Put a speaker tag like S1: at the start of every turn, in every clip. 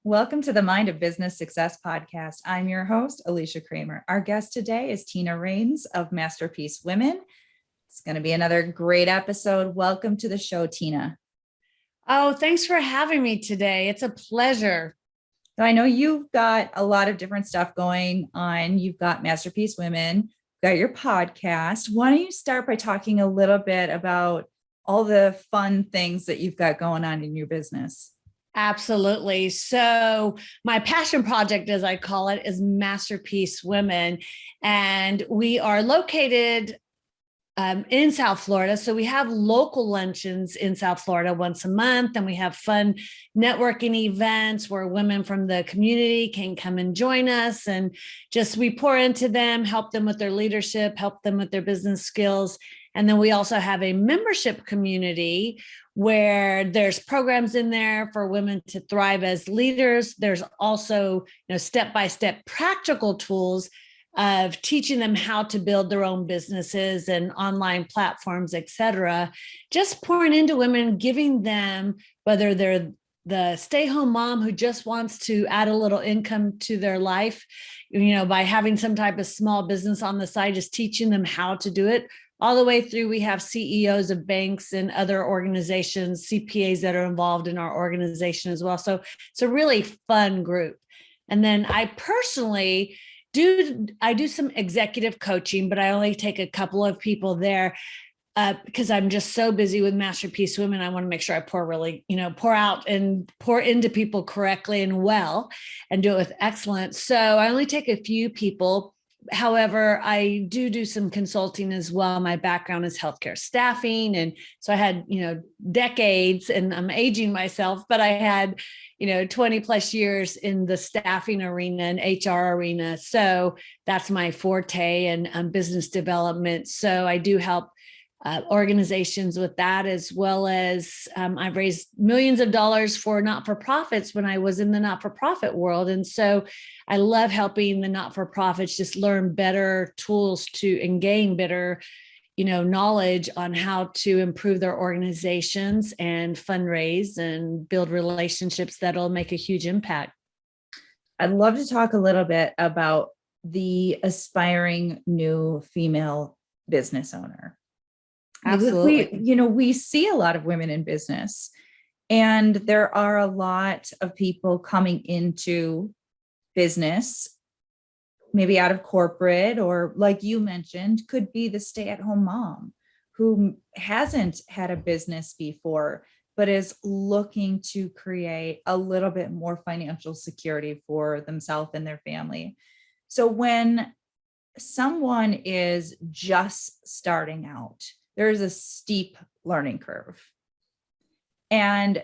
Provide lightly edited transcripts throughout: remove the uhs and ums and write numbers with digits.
S1: Welcome to the Mind of Business Success podcast. I'm your host, Alicia Kramer. Our guest today is Tina Rains of Masterpiece Women. It's going to be another great episode. Welcome to the show, Tina.
S2: Oh, thanks for having me today. It's a pleasure.
S1: So I know you've got a lot of different stuff going on. You've got Masterpiece Women, you've got your podcast. Why don't you start by talking a little bit about all the fun things that you've got going on in your business?
S2: Absolutely. So my passion project, as I call it, is Masterpiece Women. And we are located in South Florida. So we have local luncheons in South Florida once a month, and we have fun networking events where women from the community can come and join us, and just we pour into them, help them with their leadership, help them with their business skills. And then we also have a membership community where there's programs in there for women to thrive as leaders. There's also, step-by-step practical tools of teaching them how to build their own businesses and online platforms, et cetera. Just pouring into women, giving them, whether they're the stay-home mom who just wants to add a little income to their life, by having some type of small business on the side, just teaching them how to do it, all the way through. We have CEOs of banks and other organizations, CPAs that are involved in our organization as well. So it's a really fun group. And then I personally do some executive coaching, but I only take a couple of people there because I'm just so busy with Masterpiece Women. I want to make sure I pour out and pour into people correctly and well, and do it with excellence. So I only take a few people. However, I do some consulting as well. My background is healthcare staffing. And so I had, decades, and I'm aging myself, but I had, 20 plus years in the staffing arena and HR arena. So that's my forte, and business development. So I do help organizations with that, as well as I've raised millions of dollars for not-for-profits when I was in the not-for-profit world. And so I love helping the not-for-profits just learn better tools to and gain better, knowledge on how to improve their organizations and fundraise and build relationships that'll make a huge impact.
S1: I'd love to talk a little bit about the aspiring new female business owner.
S2: Absolutely.
S1: We see a lot of women in business, and there are a lot of people coming into business, maybe out of corporate, or like you mentioned, could be the stay-at-home mom who hasn't had a business before, but is looking to create a little bit more financial security for themselves and their family. So when someone is just starting out, there's a steep learning curve. And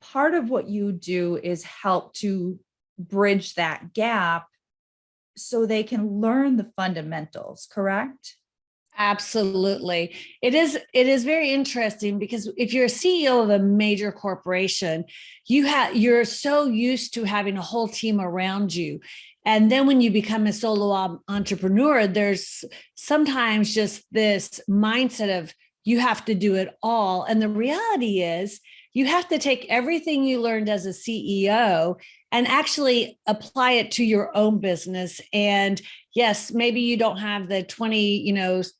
S1: part of what you do is help to bridge that gap so they can learn the fundamentals, correct?
S2: Absolutely. It is very interesting, because if you're a CEO of a major corporation, you're so used to having a whole team around you. And then when you become a solo entrepreneur, there's sometimes just this mindset of you have to do it all. And the reality is you have to take everything you learned as a CEO and actually apply it to your own business. And yes, maybe you don't have the 20,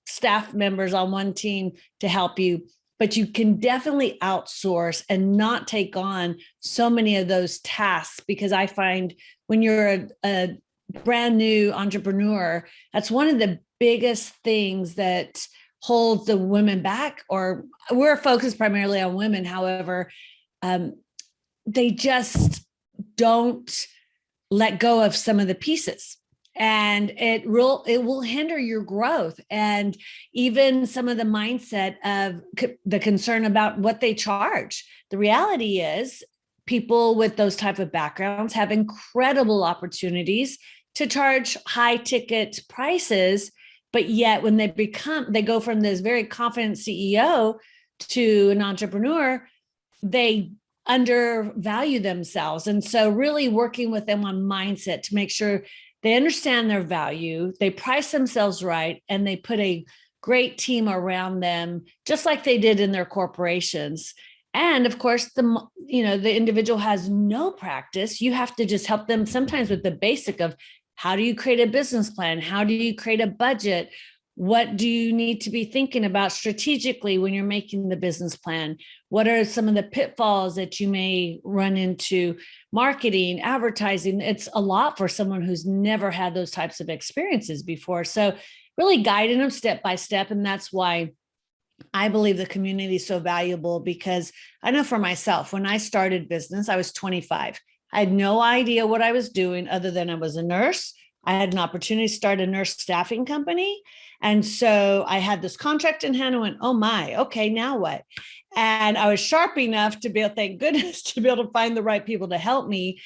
S2: staff members on one team to help you, but you can definitely outsource and not take on so many of those tasks. Because I find when you're a brand new entrepreneur, that's one of the biggest things that holds the women back. Or we're focused primarily on women. However, they just don't let go of some of the pieces, and it will hinder your growth, and even some of the mindset of the concern about what they charge. The reality is people with those type of backgrounds have incredible opportunities to charge high ticket prices, but yet when they go from this very confident CEO to an entrepreneur, they undervalue themselves. And so really working with them on mindset to make sure they understand their value, they price themselves right, and they put a great team around them, just like they did in their corporations. And of course, the individual has no practice. You have to just help them sometimes with the basic of how do you create a business plan? How do you create a budget? What do you need to be thinking about strategically when you're making the business plan? What are some of the pitfalls that you may run into? Marketing, advertising, it's a lot for someone who's never had those types of experiences before. So really guiding them step by step. And that's why I believe the community is so valuable, because I know for myself, when I started business, I was 25. I had no idea what I was doing other than I was a nurse. I had an opportunity to start a nurse staffing company. And so I had this contract in hand and went, oh my, okay, now what? And I was sharp enough to be able, thank goodness, to be able to find the right people to help me.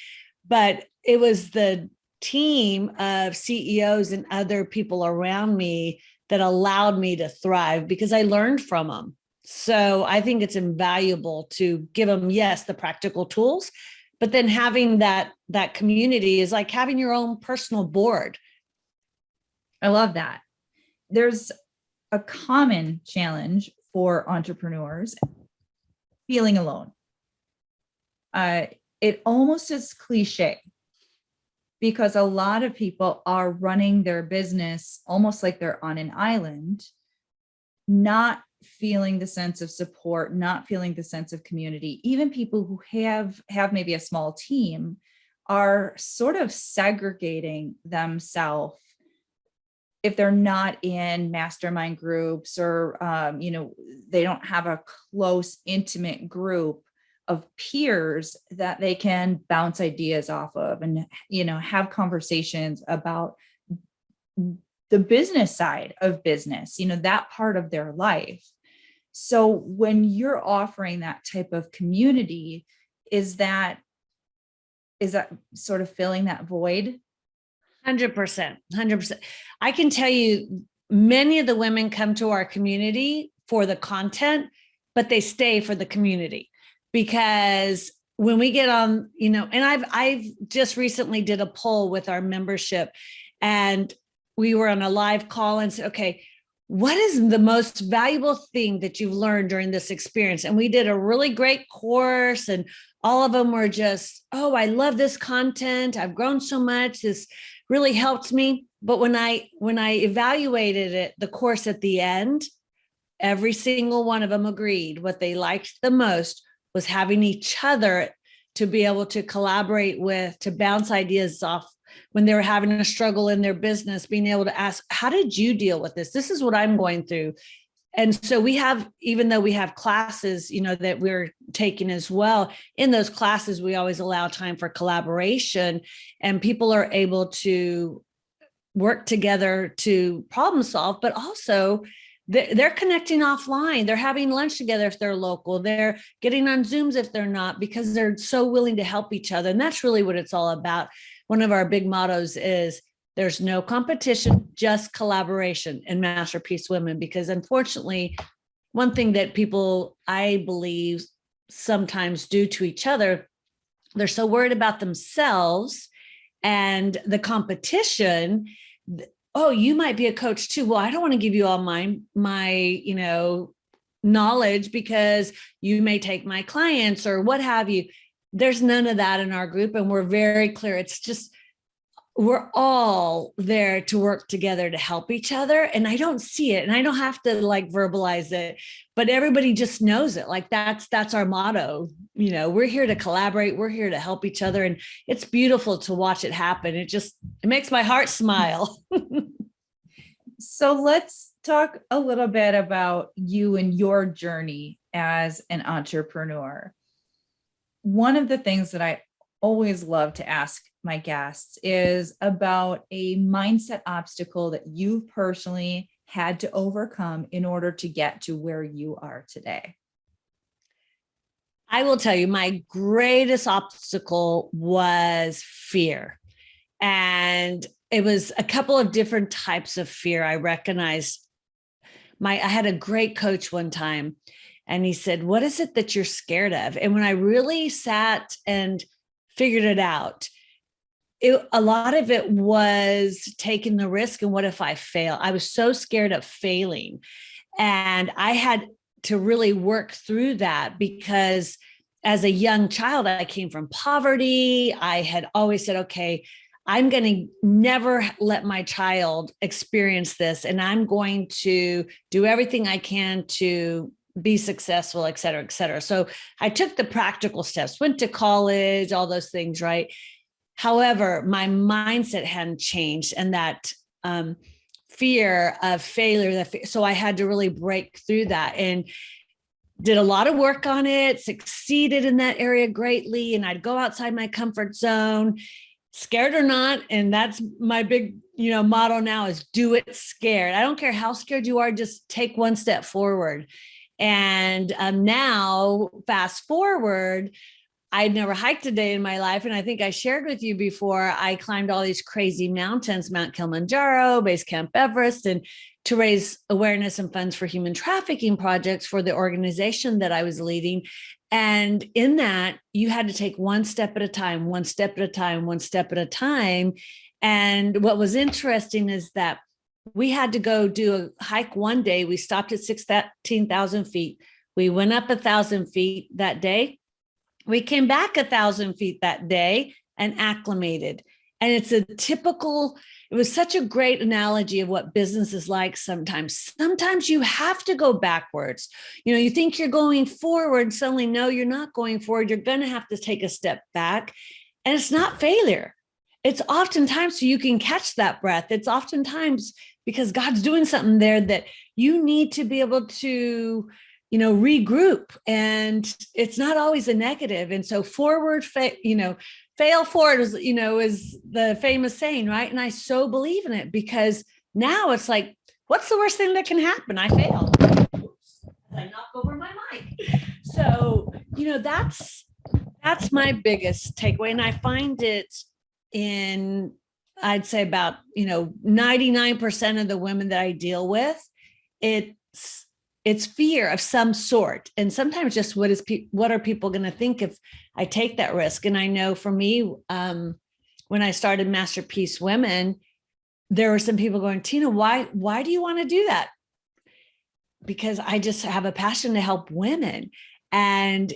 S2: But it was the team of CEOs and other people around me that allowed me to thrive because I learned from them. So I think it's invaluable to give them, yes, the practical tools, but then having that community is like having your own personal board.
S1: I love that. There's a common challenge for entrepreneurs, feeling alone. It almost is cliche because a lot of people are running their business almost like they're on an island, not feeling the sense of support, not feeling the sense of community. Even people who have maybe a small team are sort of segregating themselves if they're not in mastermind groups or, they don't have a close, intimate group of peers that they can bounce ideas off of and, have conversations about the business side of business, that part of their life. So when you're offering that type of community, is that sort of filling that void?
S2: 100%, 100%. I can tell you many of the women come to our community for the content, but they stay for the community because when we get on, and I've just recently did a poll with our membership and we were on a live call and said, okay, what is the most valuable thing that you've learned during this experience? And we did a really great course and all of them were just, oh, I love this content. I've grown so much. This really helped me. But when I evaluated it, the course at the end, every single one of them agreed what they liked the most was having each other to be able to collaborate with, to bounce ideas off when they were having a struggle in their business, being able to ask, how did you deal with this? This is what I'm going through. And so we have, even though we have classes, that we're taking as well, in those classes, we always allow time for collaboration and people are able to work together to problem solve, but also they're connecting offline. They're having lunch together if they're local. They're getting on Zooms if they're not, because they're so willing to help each other. And that's really what it's all about. One of our big mottos is there's no competition, just collaboration in Masterpiece Women, because unfortunately, one thing that people, I believe, sometimes do to each other, they're so worried about themselves and the competition. Oh, you might be a coach too. Well, I don't want to give you all my knowledge because you may take my clients or what have you. There's none of that in our group. And we're very clear. It's just, we're all there to work together to help each other. And I don't see it and I don't have to verbalize it, but everybody just knows it. Like that's our motto. We're here to collaborate. We're here to help each other. And it's beautiful to watch it happen. It makes my heart smile.
S1: So let's talk a little bit about you and your journey as an entrepreneur. One of the things that I always love to ask my guests is about a mindset obstacle that you've personally had to overcome in order to get to where you are today.
S2: I will tell you, my greatest obstacle was fear. And it was a couple of different types of fear. I recognized I had a great coach one time and he said, what is it that you're scared of? And when I really sat and figured it out, a lot of it was taking the risk. And what if I fail? I was so scared of failing. And I had to really work through that, because as a young child, I came from poverty. I had always said, okay, I'm going to never let my child experience this, and I'm going to do everything I can to be successful, et cetera, et cetera. So I took the practical steps, went to college, all those things, right? However, my mindset hadn't changed, and that fear of failure. So I had to really break through that, and did a lot of work on it, succeeded in that area greatly. And I'd go outside my comfort zone, scared or not. And that's my big, motto now is do it scared. I don't care how scared you are, just take one step forward. And now fast forward, I'd never hiked a day in my life. And I think I shared with you before, I climbed all these crazy mountains, Mount Kilimanjaro, Base Camp Everest, and to raise awareness and funds for human trafficking projects for the organization that I was leading. And in that, you had to take one step at a time, one step at a time, one step at a time. And what was interesting is that we had to go do a hike one day. We stopped at 16,000 feet. We went up 1,000 feet that day. We came back 1,000 feet that day and acclimated. And it's a typical, it was such a great analogy of what business is like sometimes. Sometimes you have to go backwards. You think you're going forward, suddenly, no, you're not going forward. You're going to have to take a step back. And it's not failure. It's oftentimes so you can catch that breath. It's oftentimes because God's doing something there that you need to be able to regroup, and it's not always a negative. And so forward, fail forward is the famous saying, right? And I so believe in it, because now it's like, what's the worst thing that can happen? I failed. Oops, I knock over my mic. So, that's my biggest takeaway. And I find it in, I'd say about, 99% of the women that I deal with, it's fear of some sort. And sometimes just what are people going to think if I take that risk? And I know for me, when I started Masterpiece Women, there were some people going, Tina, why do you want to do that? Because I just have a passion to help women. And,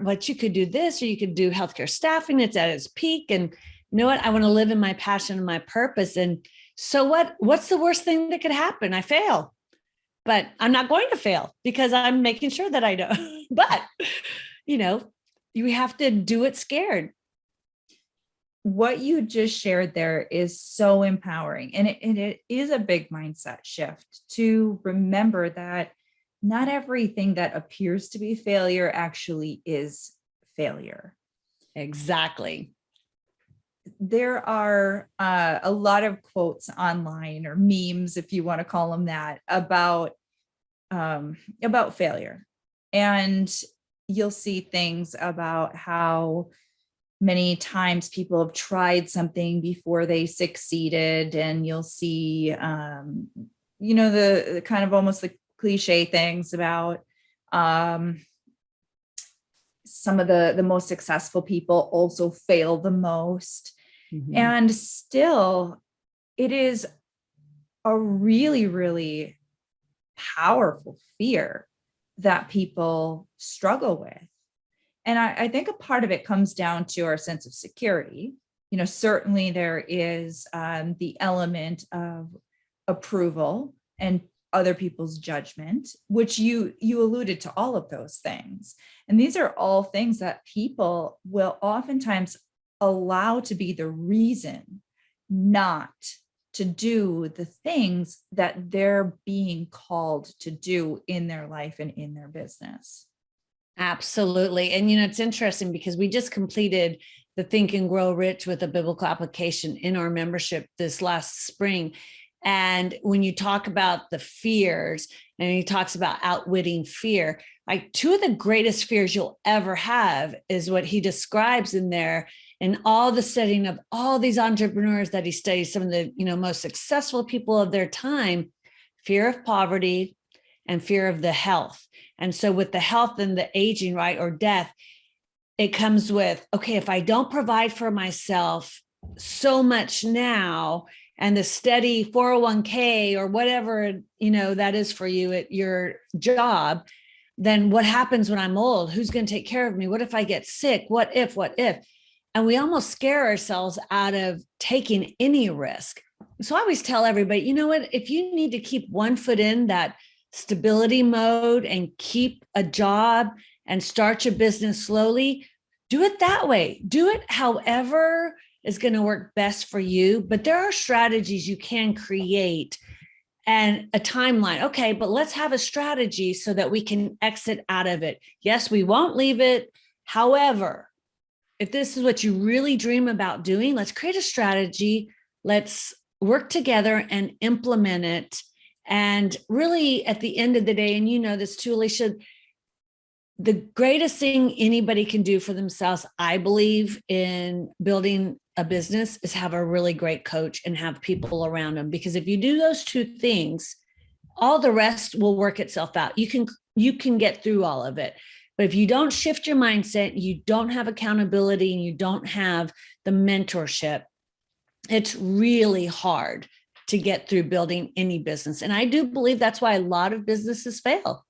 S2: but you could do this, or you could do healthcare staffing. It's at its peak. And you know what? I want to live in my passion and my purpose. And so what's the worst thing that could happen? I fail. But I'm not going to fail, because I'm making sure that I don't. But, you have to do it scared.
S1: What you just shared there is so empowering. And it is a big mindset shift to remember that not everything that appears to be failure actually is failure.
S2: Exactly.
S1: There are a lot of quotes online, or memes, if you want to call them that, about failure. And you'll see things about how many times people have tried something before they succeeded. And you'll see, the kind of almost the cliche things about some of the most successful people also fail the most. Mm-hmm. And still, it is a really, really powerful fear that people struggle with. And I think a part of it comes down to our sense of security. Certainly there is the element of approval and other people's judgment, which you alluded to all of those things. And these are all things that people will oftentimes allow to be the reason not to do the things that they're being called to do in their life and in their business.
S2: Absolutely. And, it's interesting because we just completed the Think and Grow Rich with a biblical application in our membership this last spring. And when you talk about the fears, and he talks about outwitting fear, like two of the greatest fears you'll ever have is what he describes in there. And all the studying of all these entrepreneurs that he studies, some of the most successful people of their time, fear of poverty and fear of the health. And so with the health and the aging, right, or death, it comes with, okay, if I don't provide for myself so much now, and the steady 401k or whatever, that is for you at your job, then what happens when I'm old? Who's going to take care of me? What if I get sick? What if, what if? And we almost scare ourselves out of taking any risk. So I always tell everybody, you know what, if you need to keep one foot in that stability mode and keep a job and start your business slowly, do it that way. Do it however is going to work best for you. But there are strategies you can create and a timeline. Okay, but let's have a strategy so that we can exit out of it. Yes, we won't leave it. However, if this is what you really dream about doing, let's create a strategy. Let's work together and implement it. And really, at the end of the day, and you know this too, Alicia, the greatest thing anybody can do for themselves, I believe, in building a business is have a really great coach and have people around them. Because if you do those two things, all the rest will work itself out. You can get through all of it. But if you don't shift your mindset, you don't have accountability, and you don't have the mentorship, it's really hard to get through building any business. And I do believe that's why a lot of businesses fail.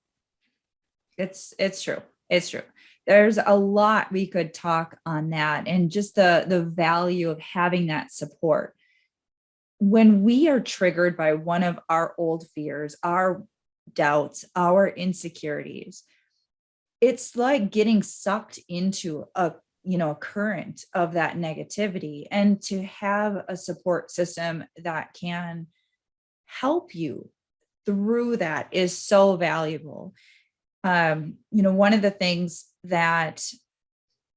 S1: It's true. It's true. There's a lot we could talk on that, and just the value of having that support. When we are triggered by one of our old fears, our doubts, our insecurities, it's like getting sucked into a current of that negativity. And to have a support system that can help you through that is so valuable. One of the things that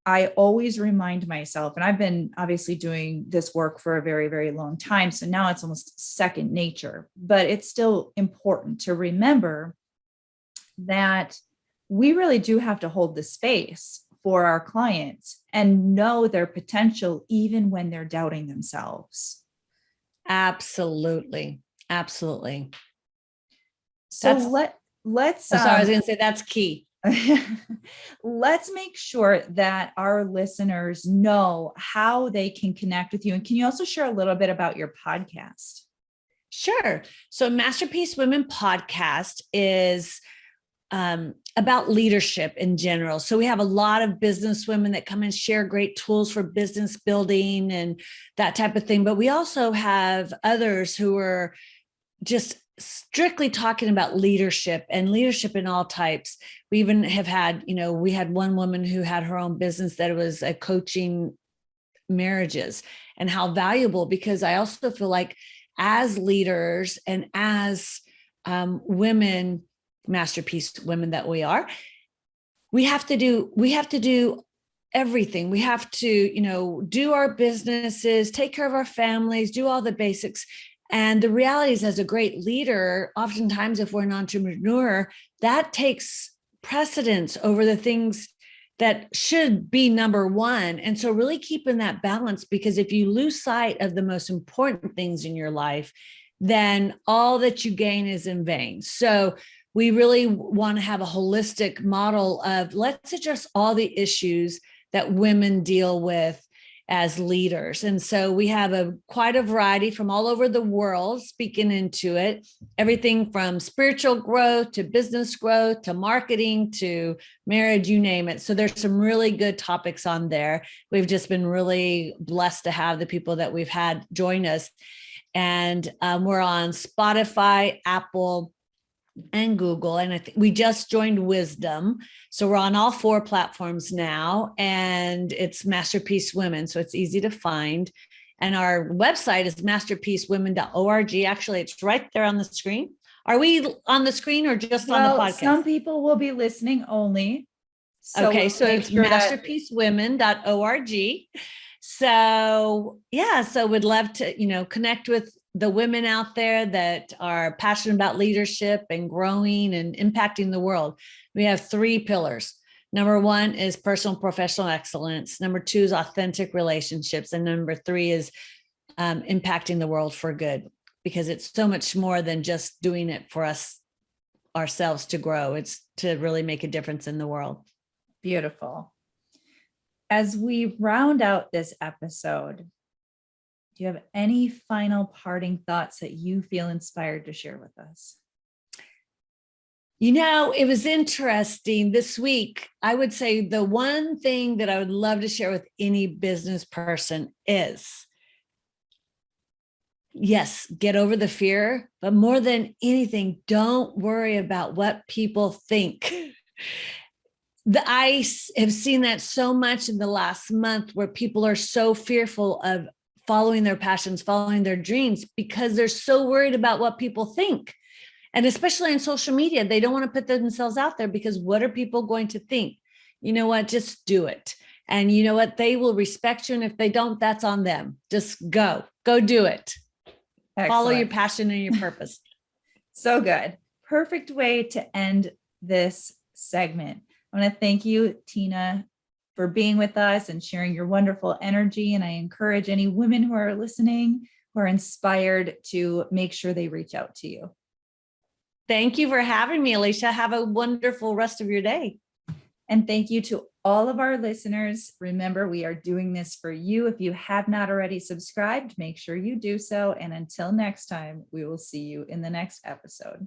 S1: I always remind myself, and I've been obviously doing this work for a very, very long time, so now it's almost second nature, but it's still important to remember that we really do have to hold the space for our clients and know their potential, even when they're doubting themselves.
S2: Absolutely. Absolutely.
S1: So let's
S2: sorry, I was going to say that's key.
S1: Let's make sure that our listeners know how they can connect with you. And can you also share a little bit about your podcast?
S2: Sure. So Masterpiece Women podcast is about leadership in general. So we have a lot of business women that come and share great tools for business building and that type of thing. But we also have others who are just strictly talking about leadership and leadership in all types. We even have had, we had one woman who had her own business that was a coaching marriages, and how valuable, because I also feel like as leaders and as women, masterpiece women that we are, we have to do everything. We have to, do our businesses, take care of our families, do all the basics. And the reality is, as a great leader, oftentimes if we're an entrepreneur, that takes precedence over the things that should be number one. And so really keeping that balance, because if you lose sight of the most important things in your life, then all that you gain is in vain. So we really want to have a holistic model of let's address all the issues that women deal with as leaders. And so we have quite a variety from all over the world speaking into it, everything from spiritual growth to business growth to marketing to marriage, you name it. So there's some really good topics on there. We've just been really blessed to have the people that we've had join us. And we're on Spotify, Apple, and Google. And I think we just joined Wisdom. So we're on all 4 platforms now, and it's Masterpiece Women. So it's easy to find. And our website is masterpiecewomen.org. Actually, it's right there on the screen. Are we on the screen or just on the podcast?
S1: Some people will be listening only.
S2: So it's masterpiecewomen.org. So yeah, so we'd love to, connect with the women out there that are passionate about leadership and growing and impacting the world. We have 3 pillars. Number 1 is personal and professional excellence. Number 2 is authentic relationships. And number 3 is impacting the world for good, because it's so much more than just doing it for ourselves to grow. It's to really make a difference in the world.
S1: Beautiful. As we round out this episode, do you have any final parting thoughts that you feel inspired to share with us?
S2: It was interesting this week. I would say the one thing that I would love to share with any business person is, yes, get over the fear, but more than anything, don't worry about what people think. I have seen that so much in the last month where people are so fearful of following their passions, following their dreams, because they're so worried about what people think. And especially on social media, they don't want to put themselves out there because what are people going to think? You know what? Just do it. And you know what? They will respect you. And if they don't, that's on them. Just go do it.
S1: Excellent.
S2: Follow your passion and your purpose.
S1: So good. Perfect way to end this segment. I want to thank you, Tina, for being with us and sharing your wonderful energy. And I encourage any women who are listening, who are inspired, to make sure they reach out to you.
S2: Thank you for having me, Alicia. Have a wonderful rest of your day.
S1: And thank you to all of our listeners. Remember, we are doing this for you. If you have not already subscribed, make sure you do so. And until next time, we will see you in the next episode.